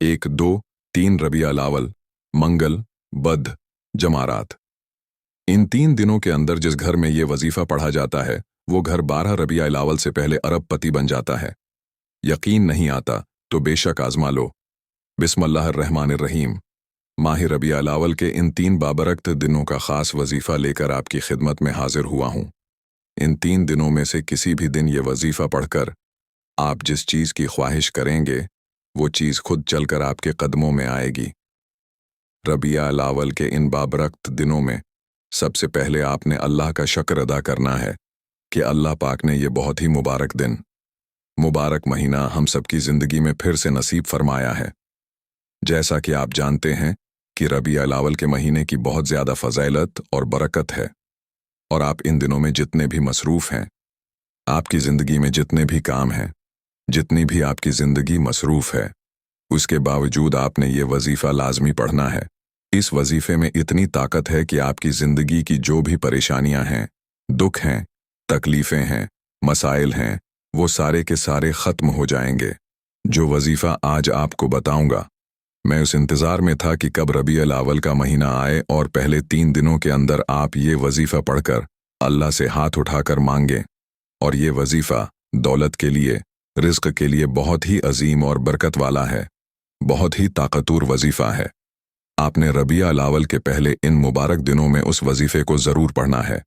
1, 2, 3 रबिया अल-अव्वल, मंगल, बद, जमारात। इन 3 दिनों के अंदर जिस घर में ये वजीफा पढ़ा जाता है वो घर 12 रबिया अल-अव्वल से पहले अरबपति बन जाता है। यकीन नहीं आता तो बेशक आजमा लो। बिस्मिल्लाहिर्रहमानिर्रहीम। माह रबिया अल-अव्वल के इन 3 बाबरकत दिनों का खास वजीफा लेकर आपकी खिदमत में हाजिर हुआ हूँ। इन 3 दिनों में से किसी भी दिन ये वजीफा पढ़कर आप जिस चीज़ की ख्वाहिश करेंगे वो चीज़ खुद चलकर आपके कदमों में आएगी। रबिया अल-अव्वल के इन बाबरकत दिनों में सबसे पहले आपने अल्लाह का शुक्र अदा करना है कि अल्लाह पाक ने ये बहुत ही मुबारक दिन, मुबारक महीना हम सबकी ज़िंदगी में फिर से नसीब फरमाया है। जैसा कि आप जानते हैं कि रबिया अल-अव्वल के महीने की बहुत ज़्यादा फज़ीलत और बरकत है, और आप इन दिनों में जितने भी मसरूफ़ हैं, आपकी ज़िंदगी में जितने भी काम हैं, जितनी भी आपकी ज़िंदगी मसरूफ़ है, उसके बावजूद आपने ये वजीफ़ा लाजमी पढ़ना है। इस वजीफ़े में इतनी ताकत है कि आपकी ज़िंदगी की जो भी परेशानियां हैं, दुख हैं, तकलीफ़ें हैं, मसाइल हैं, वो सारे के सारे ख़त्म हो जाएंगे। जो वजीफ़ा आज आपको बताऊंगा, मैं उस इंतज़ार में था कि कब रबिया अल-अव्वल का महीना आए और पहले 3 दिनों के अंदर आप ये वजीफ़ा पढ़कर अल्लाह से हाथ उठाकर मांगें। और ये वजीफ़ा दौलत के लिए, रिज़्क़ के लिए बहुत ही अजीम और बरकत वाला है, बहुत ही ताकतवर वजीफ़ा है। आपने रबिया अल-अव्वल के पहले इन मुबारक दिनों में उस वजीफ़े को ज़रूर पढ़ना है।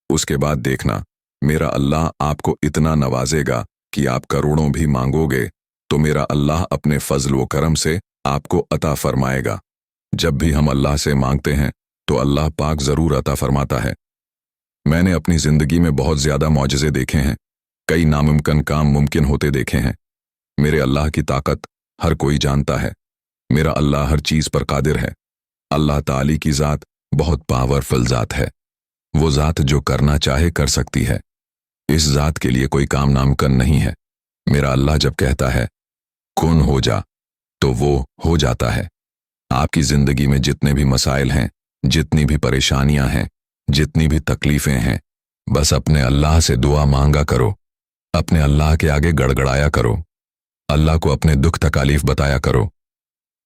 उसके बाद देखना, मेरा अल्लाह आपको इतना नवाजेगा कि आप करोड़ों भी मांगोगे तो मेरा अल्लाह अपने फजल व करम से आपको अता फरमाएगा। जब भी हम अल्लाह से मांगते हैं तो अल्लाह पाक ज़रूर अता फरमाता है। मैंने अपनी ज़िंदगी में बहुत ज़्यादा मौजज़े देखे हैं, कई नामुमकिन काम मुमकिन होते देखे हैं। मेरे अल्लाह की ताकत हर कोई जानता है। मेरा अल्लाह हर चीज़ पर कादिर है। अल्लाह ताली की ज़ात बहुत पावरफुल ज़ात है। वो ज़ात जो करना चाहे कर सकती है। इस ज़ात के लिए कोई काम नामुमकिन नहीं है। मेरा अल्लाह जब कहता है कुन हो जा तो वो हो जाता है। आपकी ज़िंदगी में जितने भी मसाइल हैं, जितनी भी परेशानियां हैं, जितनी भी तकलीफ़ें हैं, बस अपने अल्लाह से दुआ मांगा करो, अपने अल्लाह के आगे गड़गड़ाया करो, अल्लाह को अपने दुख तकालीफ बताया करो।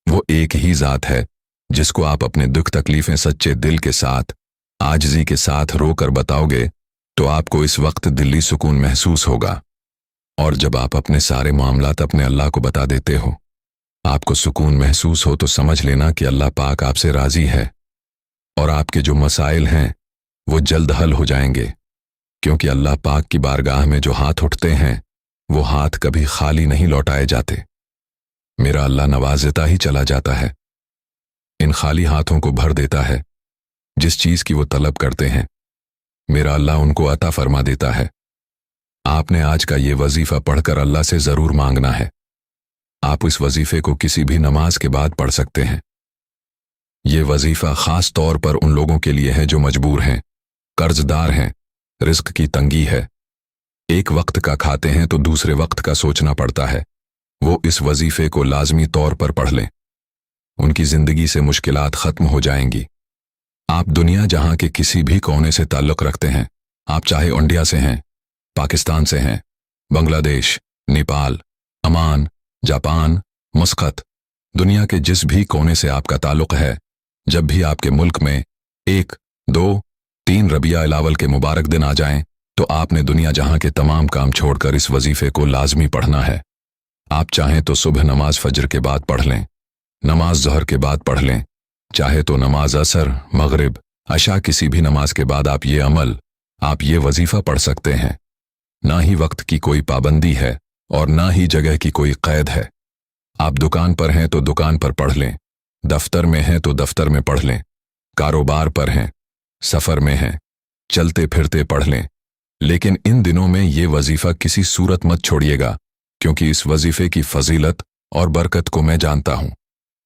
वो एक ही ज़ात है जिसको आप अपने दुख तकलीफ़ें सच्चे दिल के साथ, आजिज़ी के साथ रोकर बताओगे तो आपको इस वक्त दिली सुकून महसूस होगा। और जब आप अपने सारे मामलात अपने अल्लाह को बता देते हो, आपको सुकून महसूस हो, तो समझ लेना कि अल्लाह पाक आपसे राज़ी है और आपके जो मसाइल हैं वो जल्द हल हो जाएंगे। क्योंकि अल्लाह पाक की बारगाह में जो हाथ उठते हैं वो हाथ कभी खाली नहीं लौटाए जाते। मेरा अल्लाह नवाजता ही चला जाता है, इन खाली हाथों को भर देता है। जिस चीज़ की वो तलब करते हैं मेरा अल्लाह उनको अता फरमा देता है। आपने आज का ये वजीफ़ा पढ़कर अल्लाह से ज़रूर मांगना है। आप इस वजीफ़े को किसी भी नमाज के बाद पढ़ सकते हैं। ये वजीफ़ा ख़ास तौर पर उन लोगों के लिए है जो मजबूर हैं, कर्जदार हैं, रिज़्क़ की तंगी है, एक वक्त का खाते हैं तो दूसरे वक्त का सोचना पड़ता है। वो इस वजीफ़े को लाजमी तौर पर पढ़ लें, उनकी ज़िंदगी से मुश्किलात ख़त्म हो जाएंगी। आप दुनिया जहां के किसी भी कोने से ताल्लुक़ रखते हैं, आप चाहे इंडिया से हैं, पाकिस्तान से हैं, बांग्लादेश, नेपाल, अमान, जापान, मस्कत, दुनिया के जिस भी कोने से आपका ताल्लुक़ है, जब भी आपके मुल्क में 1, 2, 3 रबिया अल-अव्वल के मुबारक दिन आ जाएं तो आपने दुनिया जहां के तमाम काम छोड़कर इस वजीफ़े को लाजमी पढ़ना है। आप चाहें तो सुबह नमाज फजर के बाद पढ़ लें, नमाज ज़हर के बाद पढ़ लें, चाहे तो नमाज असर, मगरिब, अशा किसी भी नमाज के बाद आप ये वजीफ़ा पढ़ सकते हैं। ना ही वक्त की कोई पाबंदी है और ना ही जगह की कोई क़ैद है। आप दुकान पर हैं तो दुकान पर पढ़ लें, दफ्तर में हैं तो दफ्तर में पढ़ लें, कारोबार पर हैं, सफ़र में हैं, चलते फिरते पढ़ लें। लेकिन इन दिनों में ये वजीफ़ा किसी सूरत मत छोड़िएगा, क्योंकि इस वजीफ़े की फजीलत और बरकत को मैं जानता हूँ।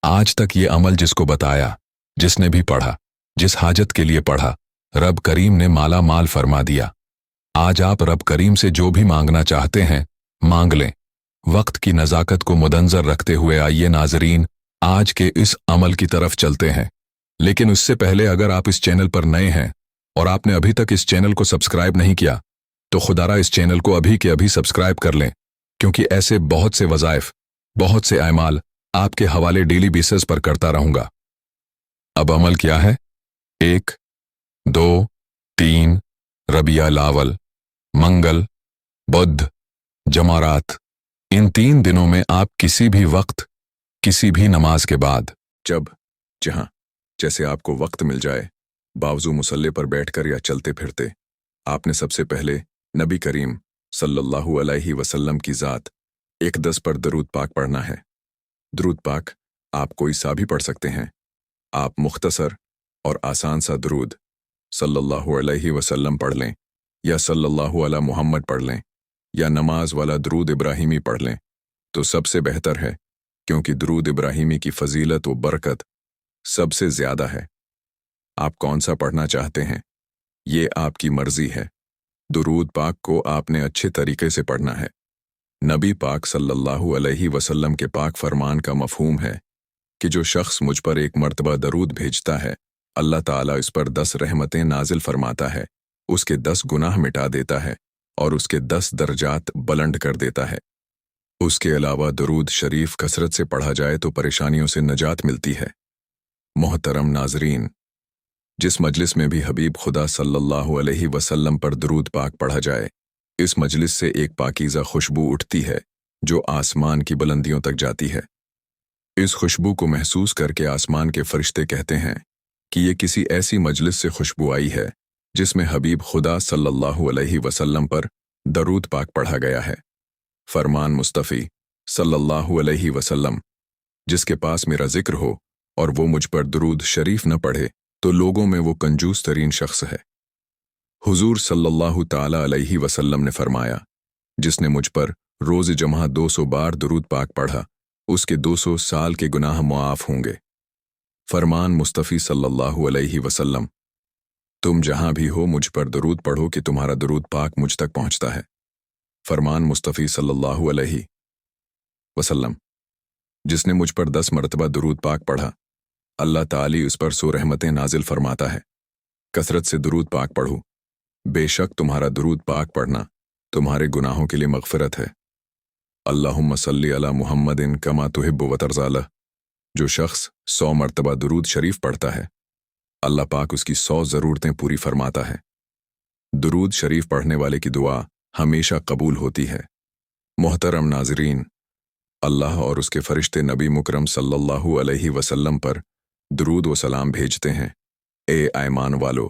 आज तक ये अमल जिसको बताया, जिसने भी पढ़ा, जिस हाजत के लिए पढ़ा, रब करीम ने माला माल फरमा दिया। आज आप रब करीम से जो भी मांगना चाहते हैं मांग लें। वक्त की नज़ाकत को मुदंजर रखते हुए आइए नाज़रीन, आज के इस अमल की तरफ चलते हैं। लेकिन उससे पहले अगर आप इस चैनल पर नए हैं और आपने अभी तक इस चैनल को सब्सक्राइब नहीं किया तो खुदारा इस चैनल को अभी के अभी सब्सक्राइब कर लें, क्योंकि ऐसे बहुत से वज़ाइफ, बहुत से अमाल आपके हवाले डेली बेसिस पर करता रहूंगा। अब अमल क्या है? 1, 2, 3 रबिया लावल, मंगल, बुध, जमारात। इन 3 दिनों में आप किसी भी वक्त, किसी भी नमाज के बाद, जब जहां जैसे आपको वक्त मिल जाए, बावजू मुसल्ले पर बैठकर या चलते फिरते, आपने सबसे पहले नबी करीम सल्लल्लाहु अलैहि वसल्लम की ज़ात 110 पर दरूद पाक पढ़ना है। दरूद पाक आप कोई सा भी पढ़ सकते हैं। आप मुख्तसर और आसान सा दरूद सल्लल्लाहु अलैहि वसल्लम पढ़ लें, या सल्लल्लाहु अला मुहम्मद पढ़ लें, या नमाज वाला दरूद इब्राहिमी पढ़ लें तो सबसे बेहतर है, क्योंकि दरूद इब्राहिमी की फजीलत व बरकत सबसे ज़्यादा है। आप कौन सा पढ़ना चाहते हैं, ये आपकी मर्जी है। दरूद पाक को आपने अच्छे तरीके से पढ़ना है। नबी पाक सल्लल्लाहु अलैहि वसल्लम के पाक फरमान का मफहूम है कि जो शख्स मुझ पर एक मर्तबा दरूद भेजता है, अल्लाह ताला इस पर 10 रहमतें नाजिल फरमाता है, उसके 10 गुनाह मिटा देता है और उसके 10 दर्जात बुलंद कर देता है। उसके अलावा दरूद शरीफ कसरत से पढ़ा जाए तो परेशानियों से नजात मिलती है। मोहतरम नाजरीन, जिस मजलिस में भी हबीब खुदा सल्लल्लाहु अलैहि वसल्लम पर दरूद पाक पढ़ा जाए, इस मजलिस से एक पाकीज़ा खुशबू उठती है जो आसमान की बुलंदियों तक जाती है। इस खुशबू को महसूस करके आसमान के फरिश्ते कहते हैं कि ये किसी ऐसी मजलिस से खुशबू आई है जिसमें हबीब खुदा सल्लल्लाहु अलैहि वसल्लम पर दरूद पाक पढ़ा गया है। फरमान मुस्तफ़ी सल्लल्लाहु अलैहि वसल्लम, जिसके पास मेरा जिक्र हो और वो मुझ पर दरूद शरीफ न पढ़े तो लोगों में वो कंजूस तरीन शख्स है। हुजूर सल्लल्लाहु ताला अलैहि वसल्लम ने फरमाया, जिसने मुझ पर रोज़ जमा 200 बार दरूद पाक पढ़ा, उसके 200 साल के गुनाह मुआफ होंगे। फरमान मुस्तफ़ी सल्लल्लाहु अलैहि वसल्लम, तुम जहां भी हो मुझ पर दरूद पढ़ो कि तुम्हारा दरूद पाक मुझ तक पहुंचता है। फरमान मुस्तफ़ी सल्लल्लाहु अलैहि वसल्लम, जिसने मुझ पर 10 मरतबा दरूद पाक पढ़ा, अल्लाह ताली उस पर 100 रहमतें नाजिल फरमाता है। कसरत से दरूद पाक पढ़ो, बेशक तुम्हारा दरूद पाक पढ़ना तुम्हारे गुनाहों के लिए मग़फ़िरत है। अल्लाहुम्मा सल्ली अला मुहम्मदिन कमा तुहिब्बु व तर्ज़ा। जो शख्स 100 मरतबा दरूद शरीफ पढ़ता है, अल्लाह पाक उसकी 100 ज़रूरतें पूरी फरमाता है। दरूद शरीफ पढ़ने वाले की दुआ हमेशा कबूल होती है। मोहतरम नाज़रीन, अल्लाह और उसके फरिश्ते नबी मुकरम सल्लल्लाहु अलैहि वसल्लम पर दरूद व सलाम भेजते हैं। ए ईमान वालो,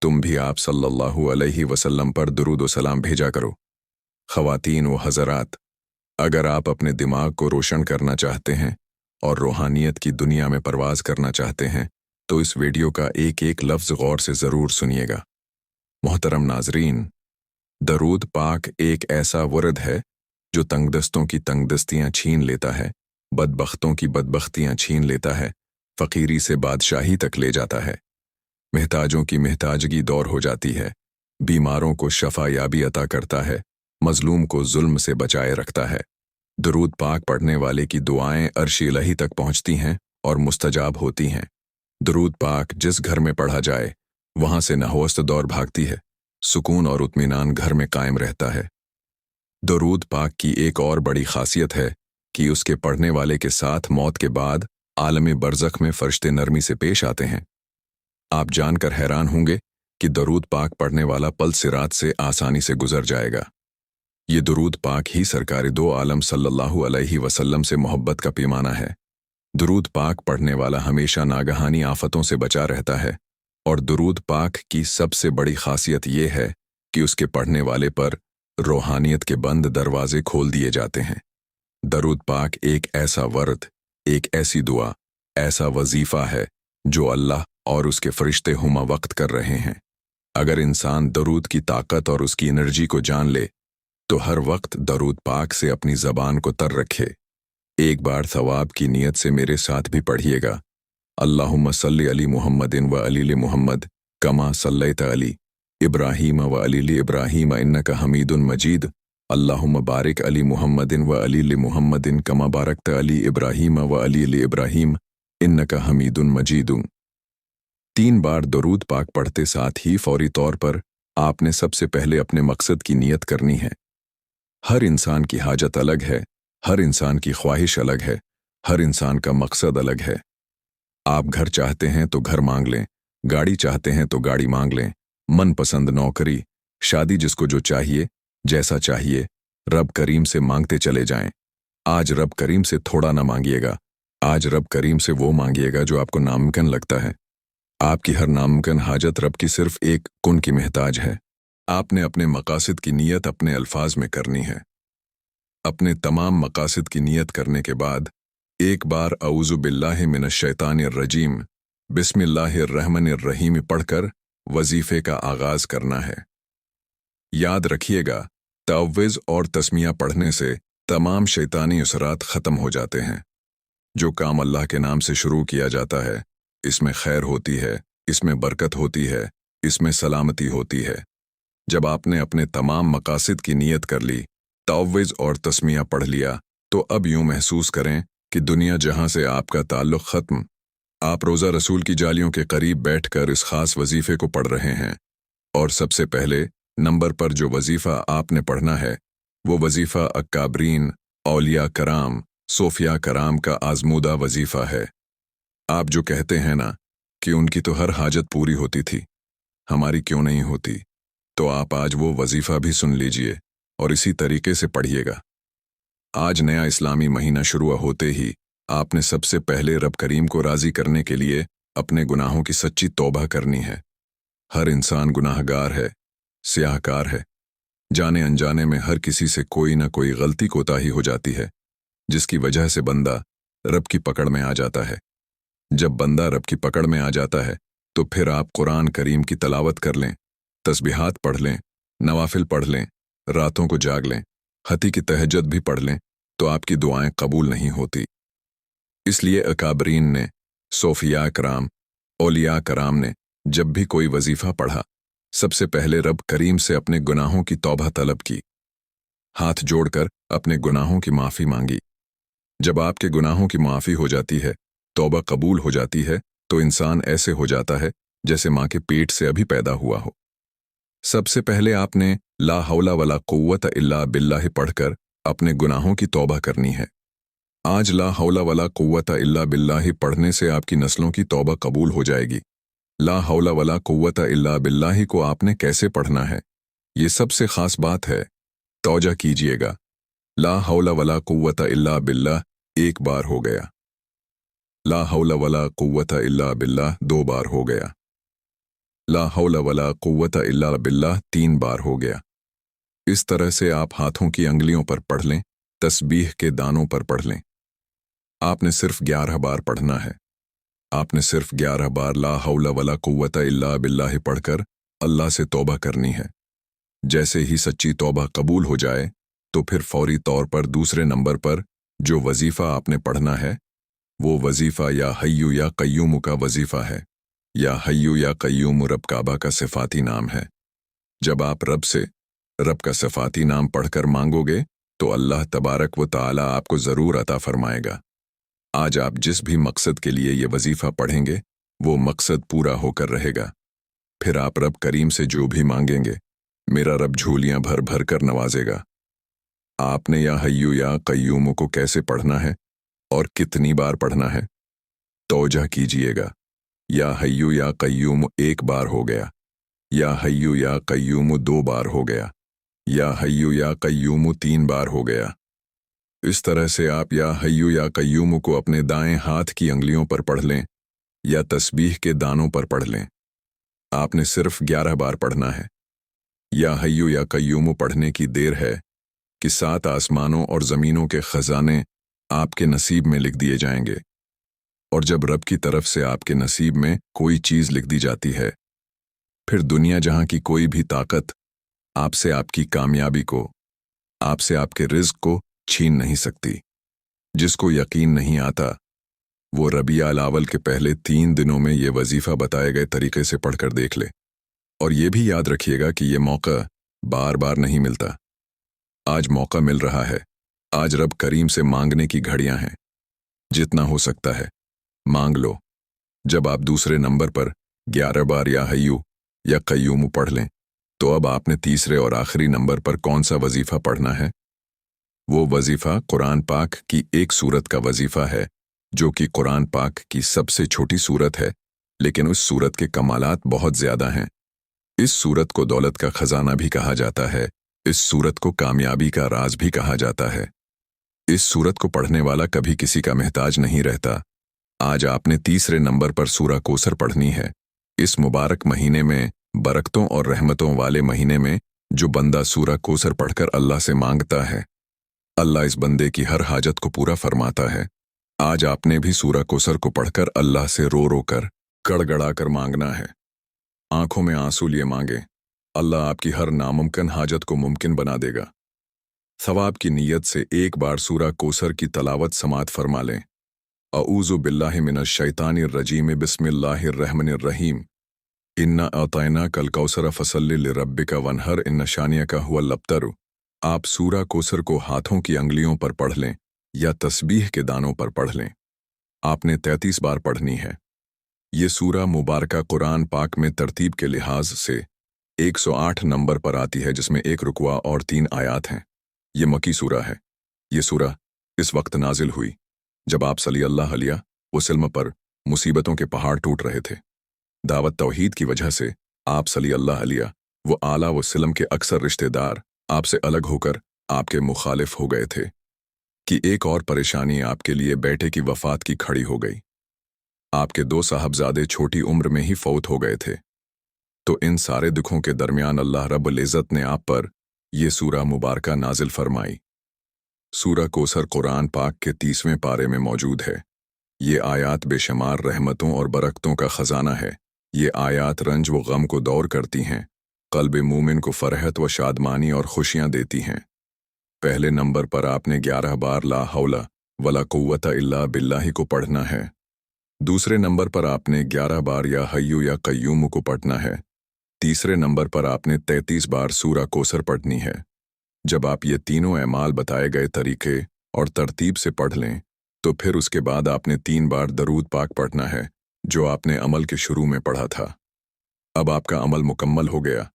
तुम भी आप सल्लल्लाहु अलैहि वसल्लम पर दरूद व सलाम भेजा करो। ख़वातीन व हज़रात, अगर आप अपने दिमाग को रोशन करना चाहते हैं और रूहानियत की दुनिया में परवाज़ करना चाहते हैं तो इस वीडियो का एक एक लफ्ज़ गौर से ज़रूर सुनिएगा। मोहतरम नाज़रीन, दरूद पाक एक ऐसा वर्द है जो तंगदस्तों की तंगदस्तियाँ छीन लेता है, बदबख्तों की बदबख्तियाँ छीन लेता है, फ़कीरी से बादशाही तक ले जाता है, महताजों की महताजगी दौर हो जाती है, बीमारों को शफा याबी अता करता है, मजलूम को जुल्म से बचाए रखता है। दरूद पाक पढ़ने वाले की दुआएं अर्श इलाही तक पहुँचती हैं और मुस्तजाब होती हैं। दरूद पाक जिस घर में पढ़ा जाए वहाँ से नहवस्त दौर भागती है, सुकून और इत्मीनान घर में कायम रहता है। दरूद पाक की एक और बड़ी खासियत है कि उसके पढ़ने वाले के साथ मौत के बाद आलम बरज़ख में फरिश्ते नरमी से पेश आते हैं। आप जानकर हैरान होंगे कि दरूद पाक पढ़ने वाला पल सिरात से आसानी से गुजर जाएगा। ये दरूद पाक ही सरकार दो आलम सल्लल्लाहु अलैहि वसल्लम से मोहब्बत का पैमाना है। दरूद पाक पढ़ने वाला हमेशा नागहानी आफतों से बचा रहता है और दरूद पाक की सबसे बड़ी खासियत ये है कि उसके पढ़ने वाले पर रूहानियत के बंद दरवाजे खोल दिए जाते हैं। दरूद पाक एक ऐसा वर्द, एक ऐसी दुआ, ऐसा वजीफ़ा है जो अल्लाह और उसके फरिश्ते हुमा वक्त कर रहे हैं। अगर इंसान दरूद की ताकत और उसकी एनर्जी को जान ले तो हर वक्त दरूद पाक से अपनी ज़बान को तर रखे। एक बार सवाब की नीयत से मेरे साथ भी पढ़िएगा। अल्लाहुम्मा सल्ली अली मुहम्मदिन व अली मुहम्मद कमा सल्लैत अली इब्राहीम व अली इब्राहीम इन्नका हमीदुन मजीद। अल्लाहुम्मा बारिक अली मुहम्मदिन व अली मुहम्मदिन कमा बारकत अली इब्राहीम व अली इब्राहीम इन्नका हमीदुन मजीदुन। 3 बार दरूद पाक पढ़ते साथ ही फौरी तौर पर आपने सबसे पहले अपने मकसद की नीयत करनी है। हर इंसान की हाजत अलग है, हर इंसान की ख्वाहिश अलग है, हर इंसान का मकसद अलग है। आप घर चाहते हैं तो घर मांग लें, गाड़ी चाहते हैं तो गाड़ी मांग लें, मनपसंद नौकरी, शादी, जिसको जो चाहिए, जैसा चाहिए, रब करीम से मांगते चले जाएं। आज रब करीम से थोड़ा ना मांगिएगा, आज रब करीम से वो मांगिएगा जो आपको नामुमकिन लगता है। आपकी हर नामुमकिन हाजत रब की सिर्फ एक कुन की मोहताज है। आपने अपने मकासद की नीयत अपने अल्फाज में करनी है। अपने तमाम मकासद की नीयत करने के बाद एक बार अऊज़ु बिल्लाहि मिनश शैतानिर रजीम बिस्मिल्लाहिर रहमानिर रहीम पढ़कर वजीफे का आगाज करना है। याद रखिएगा, तअव्विज़ और तस्मिया पढ़ने से तमाम शैतानी उसरात ख़त्म हो जाते हैं। जो काम अल्लाह के नाम से शुरू किया जाता है, इसमें खैर होती है, इसमें बरकत होती है, इसमें सलामती होती है। जब आपने अपने तमाम मकासद की नीयत कर ली, तअव्विज़ और तस्मिया पढ़ लिया, तो अब यूं महसूस करें कि दुनिया जहां से आपका ताल्लुक़ ख़त्म। आप रोज़ा रसूल की जालियों के करीब बैठकर इस ख़ास वजीफ़े को पढ़ रहे हैं। और सबसे पहले नंबर पर जो वजीफ़ा आपने पढ़ना है, वो वजीफ़ा अक्काबरीन, औलिया कराम, सोफिया कराम का आज़मूदा वजीफ़ा है। आप जो कहते हैं ना कि उनकी तो हर हाजत पूरी होती थी, हमारी क्यों नहीं होती, तो आप आज वो वजीफ़ा भी सुन लीजिए और इसी तरीके से पढ़िएगा। आज नया इस्लामी महीना शुरू होते ही आपने सबसे पहले रब करीम को राज़ी करने के लिए अपने गुनाहों की सच्ची तौबा करनी है। हर इंसान गुनाहगार है, स्याहकार है। जाने अनजाने में हर किसी से कोई ना कोई गलती कोताही हो जाती है, जिसकी वजह से बंदा रब की पकड़ में आ जाता है। जब बंदा रब की पकड़ में आ जाता है, तो फिर आप कुरान करीम की तलावत कर लें, तस्बीहात पढ़ लें, नवाफिल पढ़ लें, रातों को जाग लें, हती की तहज्जुद भी पढ़ लें, तो आपकी दुआएं कबूल नहीं होती। इसलिए अकाबरीन ने, सोफिया कराम, औलिया कराम ने जब भी कोई वजीफ़ा पढ़ा, सबसे पहले रब करीम से अपने गुनाहों की तौबा तलब की, हाथ जोड़कर अपने गुनाहों की माफ़ी मांगी। जब आपके गुनाहों की माफ़ी हो जाती है, तौबा कबूल हो जाती है, तो इंसान ऐसे हो जाता है जैसे माँ के पेट से अभी पैदा हुआ हो। सबसे पहले आपने ला हौला वला कुव्वत इल्ला बिल्लाह पढ़कर अपने गुनाहों की तौबा करनी है। आज ला हौला वला कुव्वत इल्ला बिल्लाह पढ़ने से आपकी नस्लों की तौबा कबूल हो जाएगी। ला हौला वला कुव्वत इल्ला बिल्लाह को आपने कैसे पढ़ना है, ये सबसे खास बात है, तौजा कीजिएगा। ला हौला वला कुव्वत इल्ला बिल्लाह एक बार हो गया, ला हौला वला कुव्वत इल्ला बिल्लाह 2 बार हो गया, ला हौला वला कुव्वत इल्ला बिल्लाह 3 बार हो गया। इस तरह से आप हाथों की अंगुलियों पर पढ़ लें, तस्बीह के दानों पर पढ़ लें। आपने सिर्फ 11 बार पढ़ना है। आपने सिर्फ 11 बार ला हौला वला कुव्वत इल्ला बिल्लाह पढ़कर अल्लाह से तौबा करनी है। जैसे ही सच्ची तौबा कबूल हो जाए, तो फिर फौरी तौर पर दूसरे नंबर पर जो वजीफ़ा आपने पढ़ना है, वो वजीफ़ा या हय्यू या कय्यूम का वजीफ़ा है। या हय्यू या कय्यूम रब काबा का सिफाती नाम है। जब आप रब से रब का सिफाती नाम पढ़कर मांगोगे, तो अल्लाह तबारक व तआला आपको ज़रूर अता फरमाएगा। आज आप जिस भी मकसद के लिए ये वजीफ़ा पढ़ेंगे, वो मकसद पूरा होकर रहेगा। फिर आप रब करीम से जो भी मांगेंगे, मेरा रब झोलियां भर भर कर नवाजेगा। आपने या हय्यू या कय्यूम को कैसे पढ़ना है और कितनी बार पढ़ना है, तौजा कीजिएगा। या हय्यू या कय्यूम 1 बार हो गया, या हय्यू या कय्यूम 2 बार हो गया, या हय्यू या कय्यूम 3 बार हो गया। इस तरह से आप या हय्यू या कय्यूम को अपने दाएं हाथ की अंगुलियों पर पढ़ लें या तस्बीह के दानों पर पढ़ लें। आपने सिर्फ 11 बार पढ़ना है। या हय्यू या कय्यूम पढ़ने की देर है कि 7 आसमानों और ज़मीनों के ख़ज़ाने आपके नसीब में लिख दिए जाएंगे। और जब रब की तरफ से आपके नसीब में कोई चीज़ लिख दी जाती है, फिर दुनिया जहां की कोई भी ताकत आपसे आपकी कामयाबी को, आपसे आपके रिज़्क़ को छीन नहीं सकती। जिसको यकीन नहीं आता, वो रबिया अल-अव्वल के पहले 3 दिनों में ये वजीफ़ा बताए गए तरीके से पढ़कर देख ले। और ये भी याद रखिएगा कि ये मौका बार बार नहीं मिलता। आज मौका मिल रहा है। आज रब करीम से मांगने की घड़ियां हैं। जितना हो सकता है मांग लो। जब आप दूसरे नंबर पर 11 बार या हय्यू या कय्यूम पढ़ लें, तो अब आपने तीसरे और आखिरी नंबर पर कौन सा वजीफ़ा पढ़ना है? वो वजीफ़ा कुरान पाक की एक सूरत का वजीफ़ा है जो कि कुरान पाक की सबसे छोटी सूरत है, लेकिन उस सूरत के कमालात बहुत ज़्यादा हैं। इस सूरत को दौलत का खजाना भी कहा जाता है। इस सूरत को कामयाबी का राज भी कहा जाता है। इस सूरत को पढ़ने वाला कभी किसी का मोहताज नहीं रहता। आज आपने तीसरे नंबर पर सूरा कौसर पढ़नी है। इस मुबारक महीने में, बरकतों और रहमतों वाले महीने में, जो बंदा सूरा कौसर पढ़कर अल्लाह से मांगता है, अल्लाह इस बंदे की हर हाजत को पूरा फरमाता है। आज आपने भी सूरा कौसर को पढ़कर अल्लाह से रो रो कर, गड़गड़ा कर मांगना है। आंखों में आंसू लिए मांगे। अल्लाह आपकी हर नामुमकिन हाजत को मुमकिन बना देगा। सवाब की नीयत से एक बार सूरा कौसर की तलावत समात फरमा लें। अऊज़ु बिल्लाहि मिनश शैतानिर रजीम, बिस्मिल्लाहिर रहमानिर रहीम। इन्ना अतैना कल कौसर फसल्लि लिरब्बिका वनहर, इन्ना शानियका हुवल अब्तर। आप सूरा कौसर को हाथों की अंगुलियों पर पढ़ लें या तस्बीह के दानों पर पढ़ लें। आपने 33 बार पढ़नी है। ये सूरा मुबारका कुरान पाक में तरतीब के लिहाज से 108 नंबर पर आती है, जिसमें 1 रुकवा और 3 आयात हैं। ये मक्की सूरा है। ये सूरा इस वक्त नाजिल हुई जब आप सल्लल्लाहु अलैहि वसल्लम पर मुसीबतों के पहाड़ टूट रहे थे। दावत तौहीद की वजह से आप सल्लल्लाहु अलैहि वसल्लम के अक्सर रिश्तेदार आपसे अलग होकर आपके मुखालिफ हो गए थे कि एक और परेशानी आपके लिए बेटे की वफात की खड़ी हो गई। आपके 2 साहबजादे छोटी उम्र में ही फौत हो गए थे। तो इन सारे दुखों के दरमियान अल्लाह रब्बुल इज़्ज़त ने आप पर यह सूरा मुबारका नाजिल फरमाई। सूरा कौसर कुरान पाक के 30वें पारे में मौजूद है। ये आयात बेशुमार रहमतों और बरकतों का खजाना है। ये आयात रंज व गम को दौर करती हैं, क़ल्ब मूमिन को फरहत व शादमानी और खुशियाँ देती हैं। पहले नंबर पर आपने 11 बार ला हौला वला कुव्वता इल्ला बिल्लाहि को पढ़ना है। दूसरे नंबर पर आपने 11 बार या हय्यु या कय्यूम को पढ़ना है। तीसरे नंबर पर आपने 33 बार सूरा कौसर पढ़नी है। जब आप ये तीनों अमाल बताए गए तरीके और तरतीब से पढ़ लें, तो फिर उसके बाद आपने 3 बार दरूद पाक पढ़ना है, जो आपने अमल के शुरू में पढ़ा था। अब आपका अमल मुकम्मल हो गया।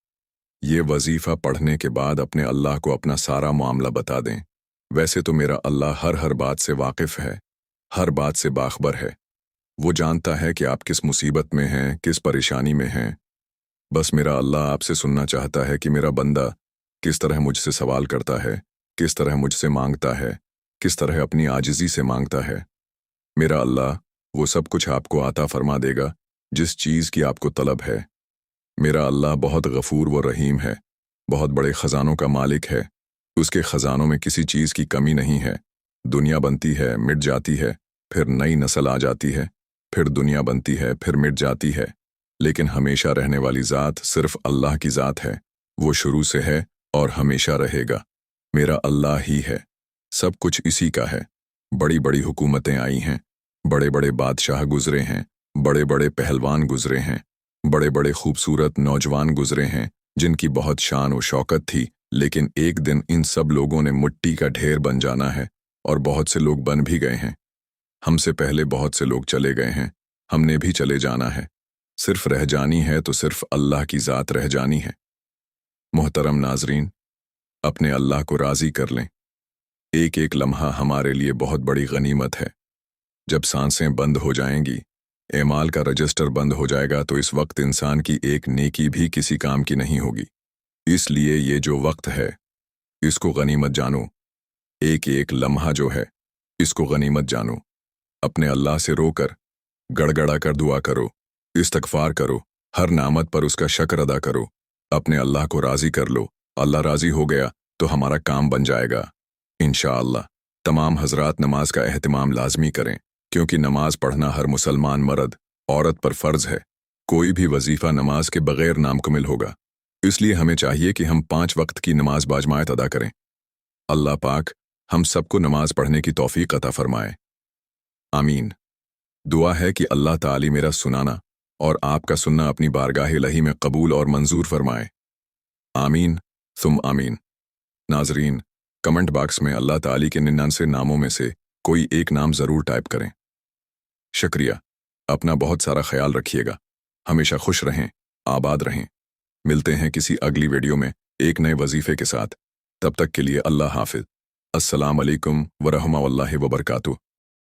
ये वजीफ़ा पढ़ने के बाद अपने अल्लाह को अपना सारा मामला बता दें। वैसे तो मेरा अल्लाह हर बात से वाकिफ़ है, हर बात से बाखबर है। वो जानता है कि आप किस मुसीबत में हैं, किस परेशानी में हैं। बस मेरा अल्लाह आपसे सुनना चाहता है कि मेरा बंदा किस तरह मुझसे सवाल करता है, किस तरह मुझसे मांगता है, किस तरह अपनी आजिज़ी से मांगता है। मेरा अल्लाह वो सब कुछ आपको आता फरमा देगा जिस चीज़ की आपको तलब है। मेरा अल्लाह बहुत गफूर व रहीम है, बहुत बड़े ख़जानों का मालिक है। उसके ख़जानों में किसी चीज़ की कमी नहीं है। दुनिया बनती है, मिट जाती है, फिर नई नस्ल आ जाती है, फिर दुनिया बनती है, फिर मिट जाती है, लेकिन हमेशा रहने वाली ज़ात सिर्फ अल्लाह की ज़ात है। वो शुरू से है और हमेशा रहेगा। मेरा अल्लाह ही है, सब कुछ इसी का है। बड़ी बड़ी हुकूमतें आई हैं, बड़े बड़े बादशाह गुजरे हैं, बड़े बड़े पहलवान गुजरे हैं, बड़े बड़े खूबसूरत नौजवान गुजरे हैं जिनकी बहुत शान व शौकत थी, लेकिन एक दिन इन सब लोगों ने मिट्टी का ढेर बन जाना है और बहुत से लोग बन भी गए हैं। हमसे पहले बहुत से लोग चले गए हैं, हमने भी चले जाना है। सिर्फ रह जानी है तो सिर्फ अल्लाह की ज़ात रह जानी है। मोहतरम नाजरीन, अपने अल्लाह को राज़ी कर लें। एक एक लम्हा हमारे लिए बहुत बड़ी गनीमत है। जब सांसें बंद हो जाएंगी, एमाल का रजिस्टर बंद हो जाएगा, तो इस वक्त इंसान की एक नेकी भी किसी काम की नहीं होगी। इसलिए ये जो वक्त है, इसको गनीमत जानो। एक एक लम्हा जो है, इसको गनीमत जानो। अपने अल्लाह से रोकर, गड़गड़ा कर दुआ करो, इस्तगफार करो, हर नामत पर उसका शुक्र अदा करो। अपने अल्लाह को राज़ी कर लो। अल्लाह राज़ी हो गया तो हमारा काम बन जाएगा इंशाअल्लाह। तमाम हजरात नमाज का एहतिमाम लाजमी करें, क्योंकि नमाज पढ़ना हर मुसलमान मर्द औरत पर फ़र्ज़ है। कोई भी वजीफ़ा नमाज के बग़ैर नामुकम्मल होगा। इसलिए हमें चाहिए कि हम 5 वक्त की नमाज बाजमायत अदा करें। अल्लाह पाक हम सबको नमाज पढ़ने की तौफ़ीक़ अता फ़रमाए। आमीन। दुआ है कि अल्लाह ताली मेरा सुनाना और आपका सुनना अपनी बारगाह इलाही में कबूल और मंजूर फरमाए। आमीन सुम आमीन। नाजरीन, कमेंट बॉक्स में अल्लाह ताली के 99 नामों में से कोई एक नाम ज़रूर टाइप करें। शुक्रिया। अपना बहुत सारा ख्याल रखिएगा। हमेशा खुश रहें, आबाद रहें। मिलते हैं किसी अगली वीडियो में एक नए वजीफ़े के साथ। तब तक के लिए अल्लाह हाफिज़। अस्सलाम अलैकुम व रहमतुल्लाहि व बरकातुहू।